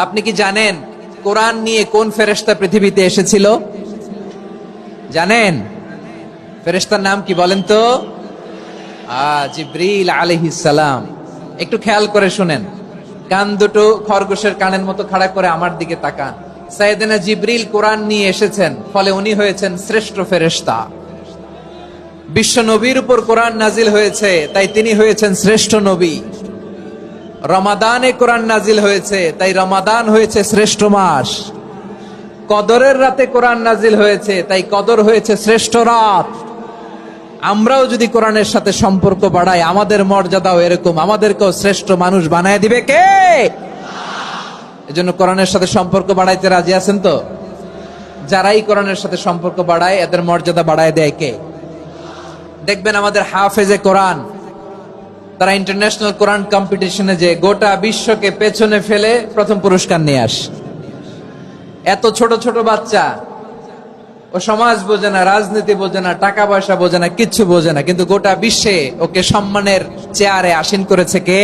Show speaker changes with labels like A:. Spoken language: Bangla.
A: আপনি কি জানেন কোরআন নিয়ে কোন ফেরেশতা পৃথিবীতে এসেছিল? জানেন ফেরেশতার নাম কি বলেন তো? জিবরিল আলাইহিস সালাম। একটু খেয়াল করে শুনেন, কান দুটো খরগোশের কানের মতো খাড়া করে আমার দিকে তাকান। সাইয়েদনা জিবরিল কোরআন নিয়ে এসেছেন, ফলে উনি হয়েছেন শ্রেষ্ঠ ফেরেশতা। বিশ্ব নবীর উপর কোরআন নাজিল হয়েছে, তাই তিনি হয়েছেন শ্রেষ্ঠ নবী। রমাদানে কোরআন নাজিল হয়েছে, তাই রমাদান হয়েছে শ্রেষ্ঠ মাস। কদরের রাতে কোরআন নাজিল হয়েছে, তাই কদর হয়েছে শ্রেষ্ঠ রাত। আমরাও যদি কোরআনের সাথে সম্পর্ক বাড়াই, আমাদের মর্যাদাও এরকম, আমাদেরকেও শ্রেষ্ঠ মানুষ বানায় দিবে কে? এজন্য কোরআনের সাথে সম্পর্ক বাড়াইতে রাজি আছেন তো? যারাই কোরআনের সাথে সম্পর্ক বাড়ায়, এদের মর্যাদা বাড়ায় দেয় কে? দেখবেন আমাদের হাফেজে কোরআন, তারা ইন্টারন্যাশনাল কোরআন কম্পিটিশনে যে গোটা বিশ্বকে পেছনে ফেলে প্রথম পুরস্কার নিয়ে আসে। এত ছোট ছোট বাচ্চা, ও সমাজ বোঝে না, রাজনীতি বোঝে না, টাকা পয়সা বোঝে না, কিচ্ছু বোঝে না, কিন্তু গোটা বিশ্বে ওকে সম্মানের চেয়ারে আসীন করেছে কে?